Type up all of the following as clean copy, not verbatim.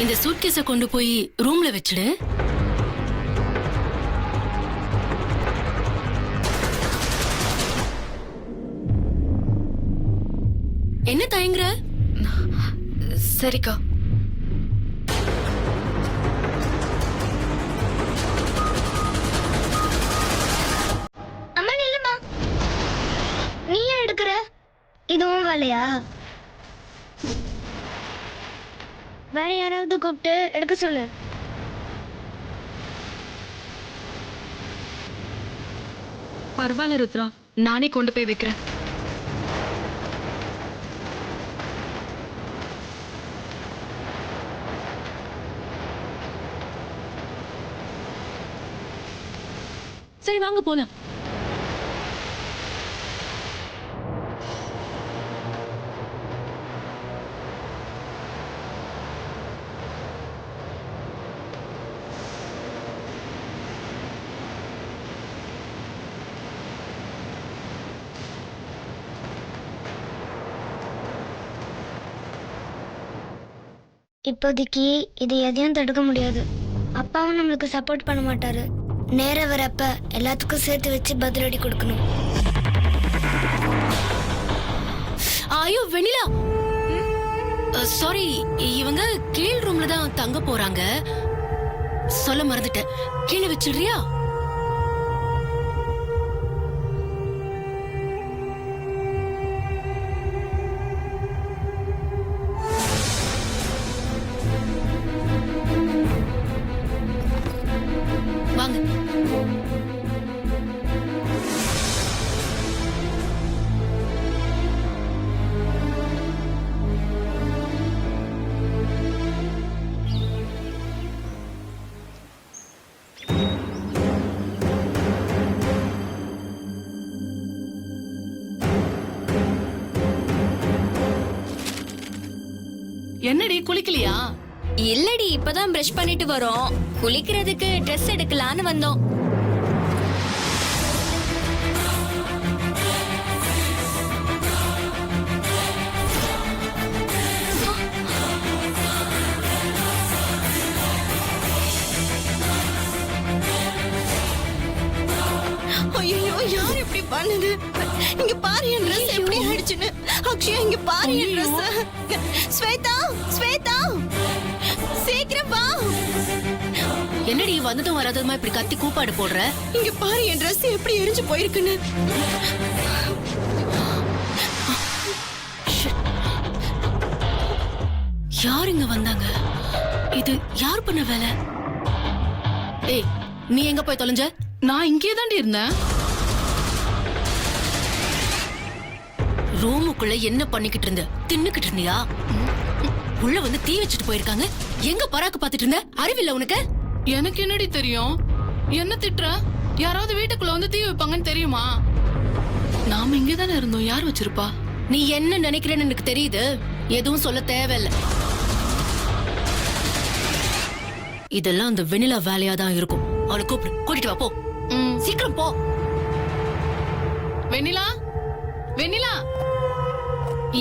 இந்த சூட்கேஸ கொண்டு போய் ரூம்ல வச்சிடு. என்ன தயங்குற? சரிக்கா. அம்மா நில்லுமா, நீ ஏன் எடுக்கிற? இதுவும் வேலையா? வேற யாராவது கூப்பிட்டு எடுக்க சொல்லு. பரவாயில்ல ருத்ரா, நானே கொண்டு போய் வைக்கிறேன். சரி வாங்க போலாம். இப்போதைக்கு இது எதையும் தடுக்க முடியாது. அப்பாவும் நம்மளுக்கு சப்போர்ட் பண்ண மாட்டாரு. நேரம் வரப்ப எல்லாத்துக்கும் சேர்த்து வச்சு பதிலடி கொடுக்கணும். ஐயோ வெண்ணிலா, சாரி, இவங்க கீழ் ரூம்ல தான் தங்க போறாங்க. சொல்ல மறந்துட்டேன், கீழே வச்சிடுறியா? வாங்க. என்னடி குளிக்கலையா? இல்லடி, இப்பதான் பிரஷ் பண்ணிட்டு வரோம். குளிக்கிறதுக்கு ட்ரெஸ் எடுக்கலான்னு வந்தோம். ஐயோ, யார் இப்படி பண்ணுது? இங்க பாரு என் ட்ரெஸ் எப்படி ஆயிடுச்சுன்னு. அக்ஷயா, இங்க பாரு என் ட்ரெஸ். ஸ்வேதா, ஸ்வேதா, சீக்கிரம் வா. என்னடி வந்ததும் வராததுமா இப்படி கத்தி கூப்பாடு போடுற? இங்க பாரு என் ட்ரெஸ் எப்படி எரிஞ்சு போயிருக்குன்னு. யார் இங்க வந்தாங்க? இது யார் பண்ண வேலை? ஏய், நீ எங்க போய் தொலைஞ்ச? நான் இங்கே தாண்டி இருந்தேன். ரூமுக்குள்ள என்ன பண்ணிக்கிட்டு இருந்த? தின்னுக்கிட்டு இருந்தியா? உள்ள வந்து தீ வச்சுட்டு போயிருக்காங்க. எங்க பராக்கு பாத்துட்டு இருந்த? அறிவில்ல உனக்கு? எனக்கு என்னடி தெரியும்? என்ன திட்டுற? யாராவது வீட்டுக்குள்ள வந்து தீ வைப்பாங்கன்னு தெரியுமா? நாம இங்கே தானே இருந்தோம். யார் வச்சிருப்பா? நீ என்ன நினைக்கிறேன்னு எனக்கு தெரியுது. எதுவும் சொல்ல தேவையில்ல. இதெல்லாம் அந்த வெண்ணிலா வேலையா தான் இருக்கும். அவளை கூப்பிடு, கூட்டிட்டு வா. போ, சீக்கிரம் போ. வெண்ணிலா, வெண்ணிலா,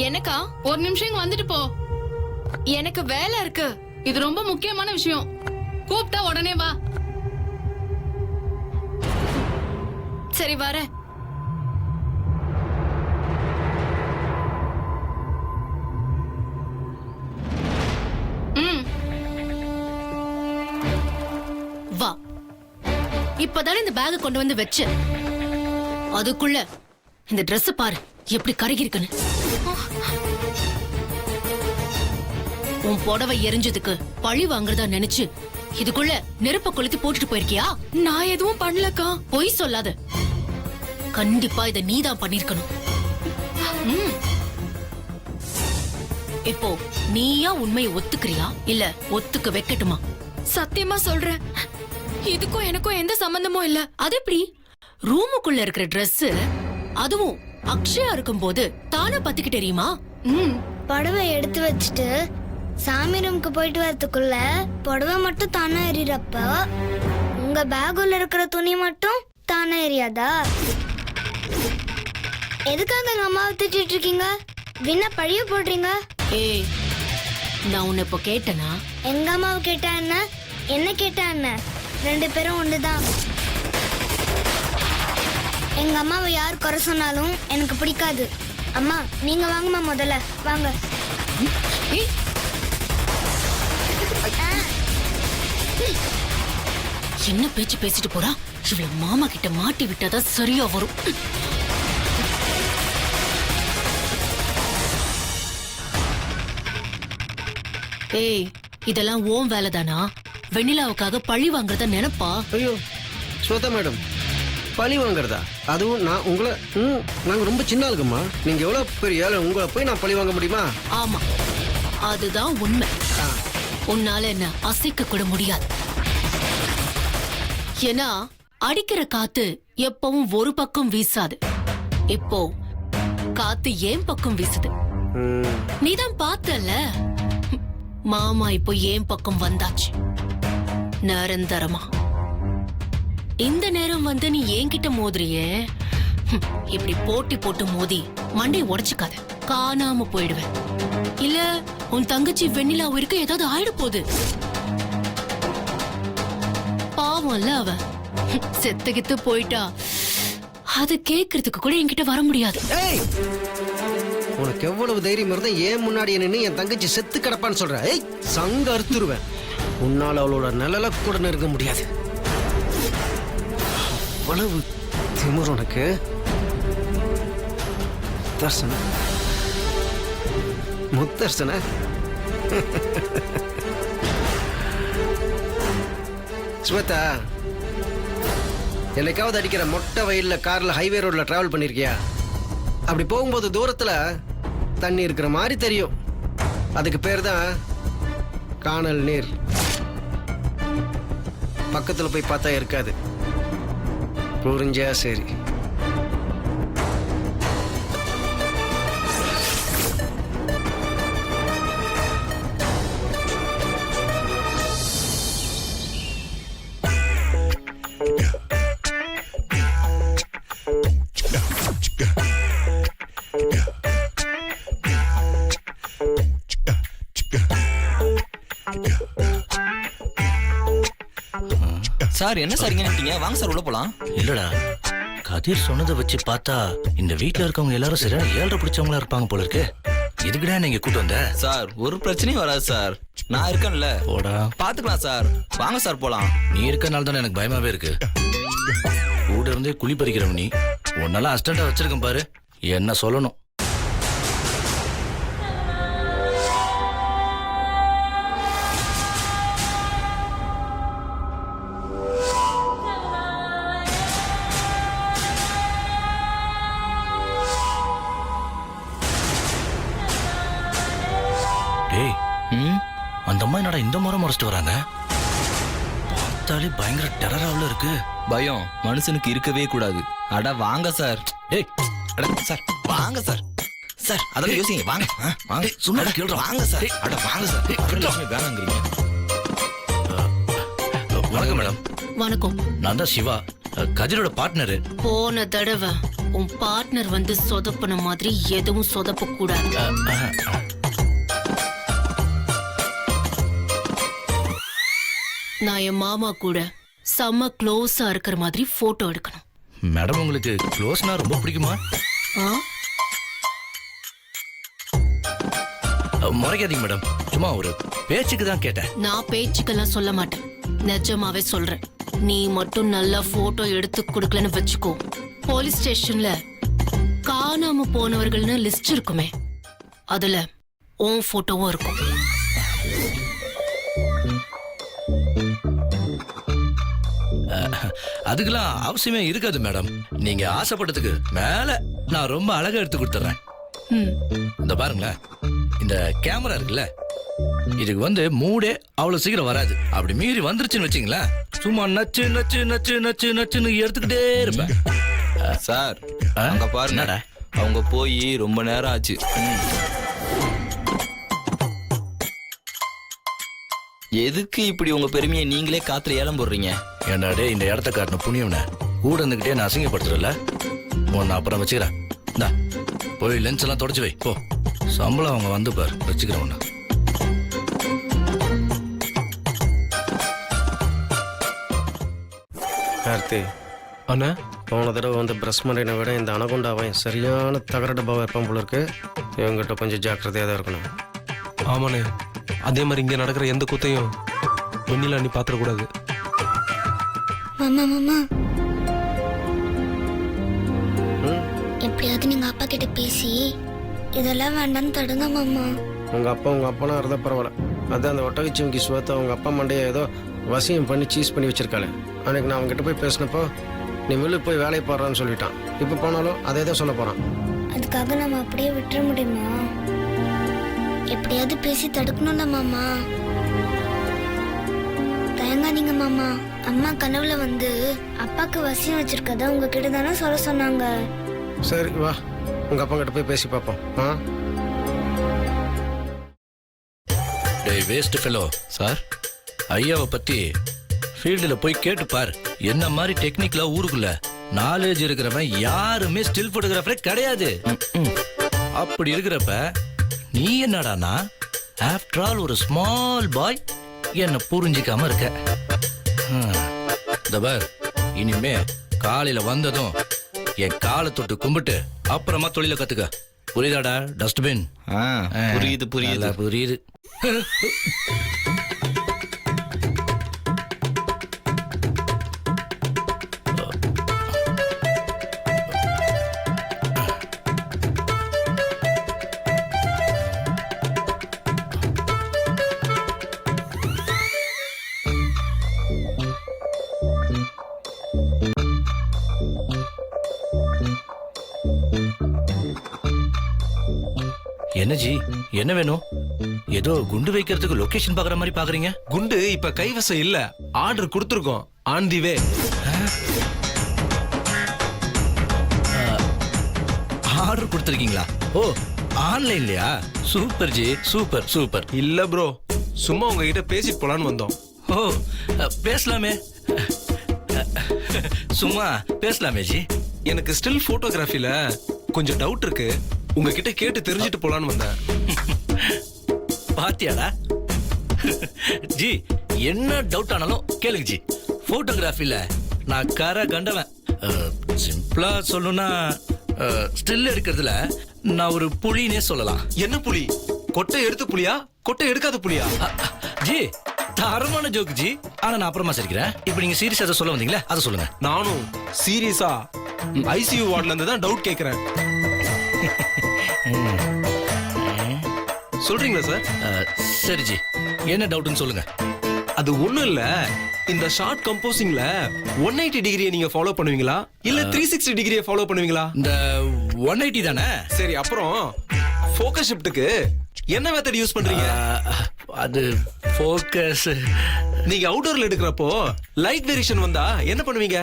எனக்கா? ஒரு நிமிஷம் இங்க வந்துட்டு போ. எனக்கு வேலை இருக்கு. இது ரொம்ப முக்கியமான விஷயம். கூப்பிட்டா உடனே வா. சரி வர. வா. இப்பதானே இந்த பேக் கொண்டு வந்து வச்ச. அதுக்குள்ள இந்த Dress பாரு எப்படி கருகி இருக்குன்னு. உன் புடவை எரிஞ்சதுக்கு பழி வாங்குறதா நினைச்சு இதுக்குள்ள நெருப்ப கொளுத்தி போட்டுட்டு போயிருக்கியா? நான் எதுவும் பண்ணலக்கா. பொய் சொல்லாத. கண்டிப்பா இத நீதான் பண்ணிருக்கணும். இப்போ நீயா உண்மையை ஒத்துக்கிறியா இல்ல ஒத்துக்க வைக்கட்டுமா? சத்தியமா சொல்றேன், இதுக்கும் எனக்கும் எந்த சம்பந்தமும் இல்ல. அது எப்படி? ரூமுக்குள்ள இருக்கிற Dress, அதுவும் அக்ஷயா இருக்கும்போது தானா பத்திக்கிட்டு தெரியுமா? புடவை எடுத்து வச்சுட்டு சாமி ரூமுக்கு போயிட்டு வரதுக்குள்ள புடவை மட்டும் தானே எரியறப்ப உங்க பேக்குள்ள இருக்கிற துணி மட்டும் தானே எரியாதா? எதுக்காக எங்க அம்மாவை திட்டிட்டு இருக்கீங்க? விண்ண பழிய போடுறீங்க. ஏய், நான் உன்னை இப்போ கேட்டேனா? எங்க அம்மாவை கேட்டா என்ன கேட்டா என்ன, 2 பேரும் ஒண்ணுதான். எங்க அம்மாவை யார் குறை சொன்னாலும் எனக்கு பிடிக்காது. அம்மா நீங்க வாங்கம்மா, முதல்ல வாங்க. ஏய், என்ன பேச்சு பேசிட்டு போறா? இவள மாமா கிட்ட மாட்டி விட்டாதான் சரியா வரும். ஏய், இதெல்லாம் ஓன் வேலைதானா? வெண்ணிலாவுக்காக பழி வாங்குறத நினைப்பா? ஐயோ ஸ்வேதா மேடம், பழி வாங்குறதா? அதுவும் நான் உங்களை நாங்க ரொம்ப சின்ன ஆளுங்கம்மா. நீங்க எவ்வளவு பெரிய ஆளு, உங்களை போய் நான் பழி வாங்க முடியுமா? ஆமா, அதுதான் உண்மை. உன்னால என்ன அசைக்க கூட முடியாது. ஏன்னா அடிக்கிற காத்து எப்பவும் ஒரு பக்கம் வீசாது. இப்போ காத்து ஏன் பக்கம் வீசுது. ம், நீதான் பார்த்தல, மாமா இப்போ ஏன் பக்கம் வந்தாச்சு நிரந்தரமா. இந்த நேரம் வந்து நீ என்கிட்ட மோதுறியே, இப்படி போட்டி போட்டு மோதி மண்டை உடைச்சுக்காத, காணாம போயிடுவேன். இல்ல உன் தங்கச்சி வெண்ணிலா உயிருக்கு ஏதாவது ஆயிட போகுது. பாவம்ல அவ, செத்துக்கித்து போயிட்டா அது கேக்குறதுக்கு கூட என்கிட்ட வர முடியாது. ஏய், உனக்கு எவ்வளவு தைரியம் இருந்தா ஏன் முன்னாடி நின்று என் தங்கச்சி செத்து கிடப்பான்னு சொல்ற? ஏய், சங்க அறுத்துருவேன். உன்னால அவளோட நிழல கூட நெருங்க முடியாது. அவ்வளவு திமிர் உனக்கு. தர்சன முத்தர்சன, ஸ்வேதா, என்னைக்காவது அடிக்கிற மொட்டை வயல்ல கார்ல ஹைவே ரோட்ல டிராவல் பண்ணிருக்கியா? அப்படி போகும்போது தூரத்துல தண்ணி இருக்கிற மாதிரி தெரியும். அதுக்கு பேர் தான் காணல் நீர். பக்கத்துல போய் பார்த்தா இருக்காது. புரிஞ்சா சரி. சார் என்ன சார் இங்க நின்னுட்டீங்க? வாங்க சார் உள்ள போலாம். இல்லடா, கதிர் சொன்னதை வச்சு பார்த்தா இந்த வீட்ல இருக்கவங்க எல்லாரும் சரியான ஏழரை பிடிச்சவங்களா இருப்பாங்க போல இருக்கு. இதுக்குடா நீங்க கூட்டு வந்த? சார் ஒரு பிரச்சனையும் வராது சார், நான் இருக்கேன்ல. போடா, பாத்துக்கலாம் சார். வாங்க சார் போலாம். நீ இருக்கனால தானே எனக்கு பயமாவே இருக்கு. கூட இருந்தே குழி பறிக்கிறவன் நீ, உன்னெல்லாம் அசிஸ்டண்டா வச்சிருக்கேன் பாரு, என்ன சொல்லணும். டேய், அந்த அம்மா என்னடா இந்த முறை முறைச்சிட்டு வராங்க? பார்த்தாலே பயங்கர டெரராவில் இருக்கு. பயம் மனுஷனுக்கு இருக்கவே கூடாது. அட வாங்க சார். டேய், அட சார் வாங்க சார். சார் அதெல்லாம் யோசிங்க. வாங்க வாங்க. டேய், சும்மா கேளுடா. வாங்க சார். அட வாங்க சார். வரலட்சுமி வேணாங்கிறீங்க. வணக்கம் மேடம். வணக்கம். நான் தான் சிவா, கதிரோட பார்ட்னரு. போன தடவை உன் பார்ட்னர் வந்து சொதப்பின மாதிரி எதுவும் சொதப்ப கூடாது. நான் என் மாமா கூட செம்ம க்ளோஸா இருக்கிற மாதிரி போட்டோ எடுக்கணும். மேடம், உங்களுக்கு க்ளோஸ்னா ரொம்ப பிடிக்குமா? ஆ? முறைக்காதீங்க மேடம், சும்மா ஒரு பேச்சுக்கு தான் கேட்டேன். நான் பேச்சுக்கெல்லாம் சொல்ல மாட்டேன், நிஜமாவே சொல்றேன். நீ மட்டும் நல்லா போட்டோ எடுத்து கொடுக்கலன்னு வச்சுக்கோ, போலீஸ் ஸ்டேஷன்ல காணாம போனவர்கள்னு லிஸ்ட் இருக்குமே, அதுல உன் போட்டோவும் இருக்கும். அதுக்கெல்லாம் அவசியமே இருக்காது மேடம். நீங்க ஆசைப்பட்டதுக்கு மேல நான் ரொம்ப அழகா எடுத்து கொடுத்துறேன். இந்த பாருங்களேன், இந்த கேமரா இருக்குல்ல, இதுக்கு வந்து மூடே அவ்வளவு சீக்கிரம் வராது. அப்படி மீறி வந்துருச்சுன்னு வச்சுங்களேன், சும்மா நச்சு நச்சு நச்சு நச்சு நச்சுன்னு எடுத்துக்கிட்டே இருப்பேன். சார் அங்க பாருங்கடா, அவங்க போய் ரொம்ப நேரம் ஆச்சு. எதுக்கு இப்படி உங்க பெருமையை நீங்களே காத்துல ஏலம் போடுறீங்க? என்னடே, இந்த இடத்த காட்டின புண்ணியவன கூட இருந்துகிட்டே நான் அசிங்கப்படுத்துறல. உன்னை அப்புறம் வச்சுக்கிறேன். இந்தா போய் லென்ஸ் எல்லாம் தொடச்சு வை போ. சம்பளம் அவங்க வந்து பாரு, வச்சுக்கிறேன் உன்ன. கார்த்தி, அண்ணா போன தடவை வந்து பிரஸ் மண்டைனை விட இந்த அனகுண்டாவை சரியான தகர டப்பாவை இருப்பான் போல இருக்கு. இவங்ககிட்ட கொஞ்சம் ஜாக்கிரதையாக தான் இருக்கணும். ஆமாண்ணே, அதே மாதிரி இங்க நடக்கிற எந்த கூத்தையும் வெண்ணிலா நீ பாத்திரக்கூடாது. மாமா மாமா ம்? எப்படியாவது நீங்க அப்பா கிட்ட பேசி இதெல்லாம் வேண்டாம்னு தடுங்க மாமா. உங்கள் அப்பனா இருந்தால் பரவாயில்ல. அதான் அந்த ஒட்டகச்சிவங்கி சுவத்தை அவங்க அப்பா மண்டையை ஏதோ வசியம் பண்ணி சீஸ் பண்ணி வச்சிருக்காளே. அன்னைக்கு நான் அவங்ககிட்ட போய் பேசினப்போ நீ மில்லுக்கு போய் வேலையை பாடுறான்னு சொல்லிட்டான். இப்போ போனாலும் அதே தான் சொல்ல போகிறான். அதுக்காக நம்ம அப்படியே விட்டுற முடியுமா? எப்படியாவது பேசி தடுக்கணும்ல மாமா. தயங்காதீங்க மாமா. அம்மா கனவுல வந்து அப்பாக்கு வசியம் வச்சிருக்கதா உங்ககிட்ட தானே சொல்ல சொன்னாங்க. சரி வா, உங்கள் அப்பா கிட்ட போய் பேசி பார்ப்போம். ஆ டேய் வேஸ்ட் ஃபெலோ சார் ஐயாவை பத்தி ஃபீல்டில் போய் கேட்டு பார். என்ன மாதிரி டெக்னிக்ல ஊருக்குள்ள நாலேஜ் இருக்கிறவன் யாருமே ஸ்டில் போட்டோகிராஃபரே கிடையாது. அப்படி இருக்கிறப்ப நீ என்னடானா ஆஃப்டர் ஆல் ஒரு ஸ்மால் பாய் என்ன புரிஞ்சிக்காம இருக்க. இந்த பார், இனிமே காலையில வந்ததும் என் காலை தொட்டு கும்பிட்டு அப்புறமா தொழில கத்துக்க. புரியுதாடா டஸ்ட்பின்? புரியுது புரியுது புரியுது. என்ன ஜி, என்ன வேணும்? ஏதோ குண்டு வைக்கிறதுக்கு லொகேஷன் பாக்குற மாதிரி பாக்குறீங்க. குண்டு இப்ப கைவசம் இல்ல, ஆர்டர் கொடுத்துருக்கோம். On the way. ஆர்டர் கொடுத்துருக்கீங்களா? ஓ ஆன்லைன்லயா? சூப்பர் ஜி, சூப்பர் சூப்பர். இல்ல ப்ரோ, சும்மா உங்ககிட்ட பேசிட்டு போலான்னு வந்தோம். ஓ பேசலாமே, சும்மா பேசலாமே ஜி. எனக்கு ஸ்டில் போட்டோகிராஃபில கொஞ்சம் டவுட் இருக்கு, உங்ககிட்ட கேட்டு தெரிஞ்சுட்டு போலான்னு வந்தேன். பாத்தியாடா ஜி, என்ன டவுட் ஆனாலும் கேளுங்க ஜி. போட்டோகிராஃபில நான் கரை கண்டவன். சிம்பிளா சொல்லணும்னா ஸ்டில் எடுக்கிறதுல நான் ஒரு புலினே சொல்லலாம். என்ன புலி? கொட்டை எடுத்து புலியா, கொட்டை எடுக்காத புலியா? ஜி தரமான ஜோக்கு ஜி. ஆனா நான் அப்புறமா சிரிக்கிறேன். இப்போ நீங்க சீரியஸா அதை சொல்ல வந்தீங்களா, அதை சொல்லுங்க. நானும் சீரியஸா ஐசியூ வார்டுல இருந்து தான் டவுட் கேக்குறேன். சொல்றீங்களா சார்? சரி ஜி, என்ன டவுட்னு சொல்லுங்க. அது ஒண்ணும் இல்ல, இந்த ஷார்ட் கம்போசிங்ல 180 டிகிரியை நீங்க ஃபாலோ பண்ணுவீங்களா இல்ல 360 டிகிரியை ஃபாலோ பண்ணுவீங்களா? இந்த 180 தானே? சரி, அப்புறம் ஃபோக்கஸ் ஷிஃப்ட்டுக்கு என்ன மெத்தட் யூஸ் பண்றீங்க? அது ஃபோக்கஸ். நீங்க அவுட்டோர்ல எடுக்கிறப்போ லைட் வேரியேஷன் வந்தா என்ன பண்ணுவீங்க?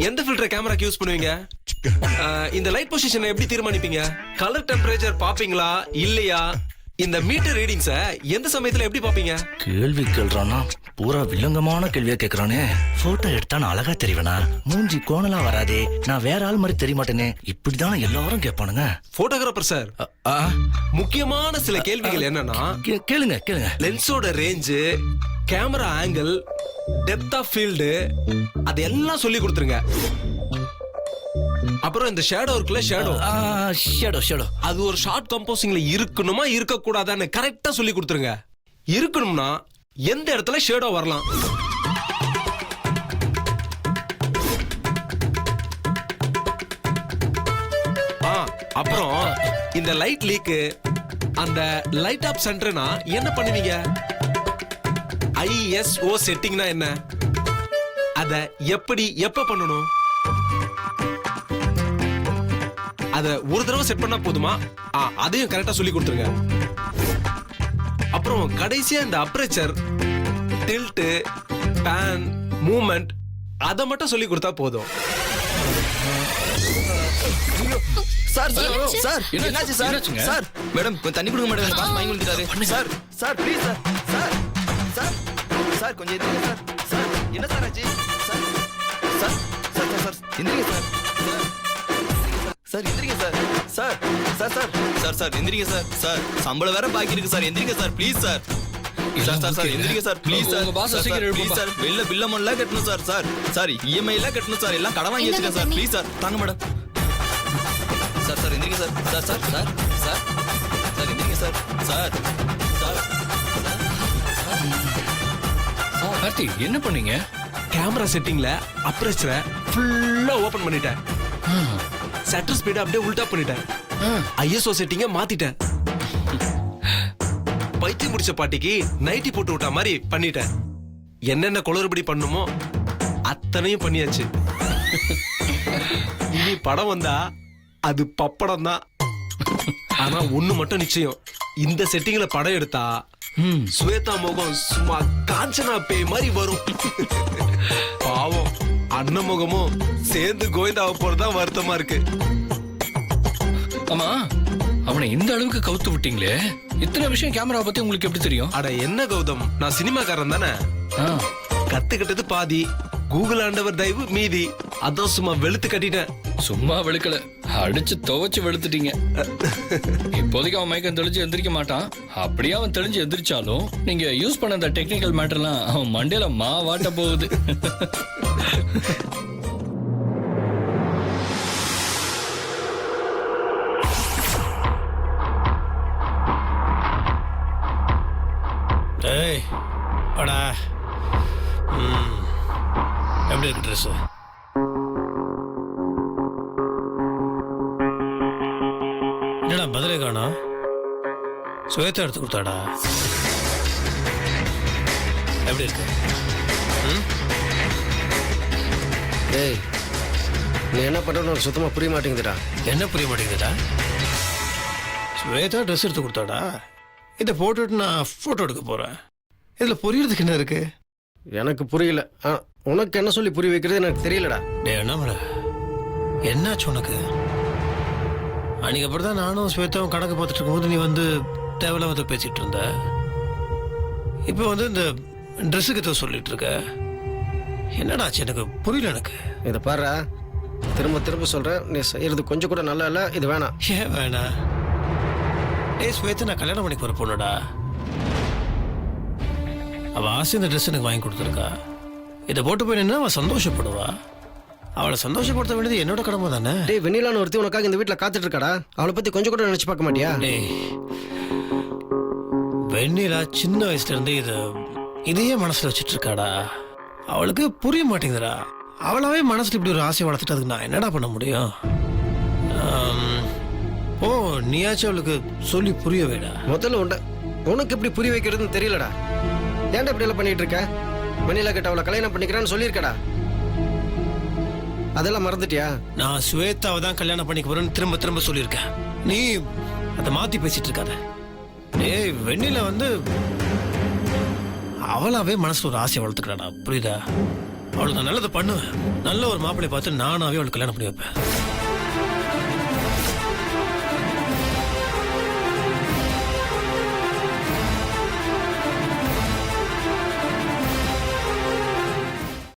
எந்த ஃபில்டர் கேமராக்கு யூஸ் பண்ணுவீங்க? இந்த லைட் பொசிஷனை எப்படி தீர்மானிப்பீங்க? கலர் டெம்பரேச்சர் பாப்பீங்களா இல்லையா? இந்த மீட்டர் ரீடிங்ஸ எந்த சமயத்துல எப்படி பாப்பீங்க? கேள்வி கேள்றானா, பூரா வில்லங்கமான கேள்வியா கேக்குறானே. போட்டோ எடுத்தா நான் அழகா தெரிவேனா? மூஞ்சி கோணலா வராதே, நான் வேற ஆள் மாதிரி தெரிய மாட்டேனே, இப்படிதான் எல்லாரும் கேட்பானுங்க. போட்டோகிராஃபர் சார், முக்கியமான சில கேள்விகள் என்னன்னா, கேளுங்க கேளுங்க. லென்ஸோட range, camera angle, depth of field, அதெல்லாம் சொல்லி கொடுத்துருங்க. அப்புறம் இந்த ஷேடோ இருக்குல்ல, ஷேடோ அது ஒரு ஷார்ட் கம்போசிங்ல இருக்கணுமா இருக்க கூடாதான்னு கரெக்டா சொல்லி கொடுத்துருங்க. இருக்கணும்னா எந்த இடத்துல ஷேடோ வரலாம்? அப்புறம் இந்த லைட் லீக், அந்த லைட் ஆப் சென்டர்னா என்ன பண்ணுவீங்க? ISO செட்டிங்னா என்ன? அத எப்படி எப்ப பண்ணணும்? அத ஒரு தடவை செட் பண்ணா போதுமா? அதையும் கரெக்டா சொல்லி கொடுத்துருங்க. அப்புறம் கடைசியா இந்த அப்பேச்சர், டில்ட், பேன், மூவ்மெண்ட் அத மட்டும் சொல்லி கொடுத்தா போதும். சார் சார் சார் என்னாச்சு சார்? சார் மேடம் கொஞ்சம் தண்ணி கொடுங்க மேடம், பாஸ் வாங்கி வந்துட்டாரு. Sir sir please sir. Sir sir sir கொஞ்சம் எந்திரிங்க சார். சார் என்ன சார் ஆச்சு? சார் சார் சார் சார் எந்திரிங்க சார். சார் எந்திரிங்க sir. Sir sir sir sir sir எந்திரிங்க சார். சார் சம்பளம் வேற பாக்கி இருக்கு சார், எந்திரிங்க sir please sir. Sir sir sir எந்திரிங்க சார் ப்ளீஸ் சார் உங்க boss சார், சீக்கிரம் சார், எழுப்புப்பா. ப்ளீஸ் சார் வெளில பில் அமௌண்ட்லாம் கட்டணும் சார் சார் சார் இஎம்ஐ எல்லாம் கட்டணும் சார் எல்லாம் கடன் வாங்கி வச்சிருக்கேன் சார் ப்ளீஸ் சார் தாங்க மேடம் சார் சார் எந்திரிங்க sir sir sir sir sir sir எந்திரிங்க சார் சார் சார் கார்த்தி என்ன பண்ணீங்க? கேமரா செட்டிங்ல அப்ரேச்சரை ஃபுல்லா ஓபன் பண்ணிட்டேன். ஷட்டர் ஸ்பீட அப்படியே உல்டா பண்ணிட்டேன். ஐஎஸ்ஓ செட்டிங்க மாத்திட்டேன். பைத்தியம் முடிச்ச பாட்டிக்கு நைட்டி போட்டு விட்ட மாதிரி பண்ணிட்டேன். என்னென்ன குளறுபடி பண்ணுமோ அத்தனையும் பண்ணியாச்சு. இனி படம் வந்தா அது பப்படம் தான். ஆனா ஒண்ணு மட்டும் நிச்சயம், இந்த செட்டிங்ல படம் எடுத்தா ஸ்வேதா முகம் சும்மா காஞ்சனா பேய் மாதிரி வரும். பாவம் அண்ணன் முகமும் சேர்ந்து கோவிந்தாவை போறதுதான் வருத்தமா இருக்கு. ஆமா, அவனை இந்த அளவுக்கு கவுத்து விட்டீங்களே, இத்தனை விஷயம் கேமரா பத்தி உங்களுக்கு எப்படி தெரியும்? அட என்ன கௌதம், நான் சினிமாக்காரன் தானே. ஆ, கத்துக்கிட்டது பாதி, கூகுள் ஆண்டவர் தயவு மீதி. அதான் சும்மா வெளுத்து கட்டிட்டேன். சும்மா வெளுக்கல, அடிச்சு துவைச்சு வெளுத்துட்டீங்க. இப்போதைக்கு அவன் மயக்கம் தெளிஞ்சு எந்திரிக்க மாட்டான். அப்படியே அவன் தெளிஞ்சு எந்திரிச்சாலும் நீங்க யூஸ் பண்ண அந்த டெக்னிக்கல் மேட்டர்லாம் அவன் மண்டையில மாவாட்ட போகுது. டேய் வாடா. எப்படி இருக்கு ட்ரெஸ்? என்னடா பதிலே காணோம்? ஸ்வேதா எடுத்து கொடுத்தாடா. எப்படி இருக்கு? டேய் நீ என்ன பண்ணுறது எனக்கு சுத்தமாக புரிய மாட்டேங்குதுடா. என்ன புரிய மாட்டேங்குதுடா? ஸ்வேதா ட்ரெஸ் எடுத்து கொடுத்தாடா. இதை போட்டுட்டு நான் ஃபோட்டோ எடுக்க போகிறேன். இதில் புரியறதுக்கு என்ன இருக்கு? எனக்கு புரியல. உனக்கு என்ன சொல்லி புரிய வைக்கிறது எனக்கு தெரியலடா. டே அண்ணாமலை, என்னாச்சு உனக்கு? அன்னைக்கு அப்புறம் தான் நானும் ஸ்வேதாவும் கணக்கு பார்த்துட்டு இருக்கும்போது நீ வந்து தேவையில்லாம பேசிட்டு இருந்த. இப்போ வந்து இந்த ட்ரெஸ்ஸுக்கு ஏதோ சொல்லிட்டு இருக்க. என்னடாச்சு எனக்கு புரியல. எனக்கு இதை பாரு, திரும்ப திரும்ப சொல்கிறேன், நீ செய்யறது கொஞ்சம் கூட நல்லா இல்லை. இது வேணாம். ஏன் வேணாம்? ஸ்வேதா நான் கல்யாணம் பண்ணி போற பொண்ணுடா. அவள் ஆசை இந்த ட்ரெஸ் எனக்கு வாங்கி கொடுத்துருக்கா. இதை போட்டு போய் நின்னா அவள் சந்தோஷப்படுவா. அவளை சந்தோஷப்படுத்த வேண்டியது என்னோட கடமை தானே. டேய் வெண்ணிலான்னு ஒருத்தி உனக்காக இந்த வீட்டில் காத்துட்டு இருக்காடா. அவளை பற்றி கொஞ்சம் கூட நினச்சி பார்க்க மாட்டியா? டேய் வெண்ணிலா சின்ன வயசுல இருந்தே இதையே மனசுல வச்சுட்டு இருக்காடா. அவளுக்கு புரிய மாட்டேங்குதுடா. அவளாவே மனசுல இப்படி ஒரு ஆசை வளர்த்துட்டு அதுக்கு நான் என்னடா பண்ண முடியும்? ஓ நீயாச்சும் அவளுக்கு சொல்லி புரிய வைடா. முதல்ல உனக்கு எப்படி புரிய வைக்கிறதுன்னு தெரியலடா. ஏன்டா இப்படி எல்லாம் பண்ணிட்டு இருக்க? வெண்ணிலா கிட்ட அவளை கல்யாணம் பண்ணிக்கிறேன்னு சொல்லியிருக்கடா. அதெல்லாம் மறந்துட்டியா? நான் ஸ்வேதாவை தான் கல்யாணம் பண்ணிக்க போறேன்னு திரும்ப திரும்ப சொல்லியிருக்கேன். நீ அதை மாத்தி பேசிட்டு இருக்காத. டேய் வெண்ணில வந்து அவளாவே மனசுல ஒரு ஆசையை வளர்த்துக்கிறாடா. புரியுதா? அவளுக்கு நான் நல்லதை பண்ணுவேன். நல்ல ஒரு மாப்பிள்ளை பார்த்து நானாவே அவளுக்கு கல்யாணம் பண்ணி வைப்பேன்.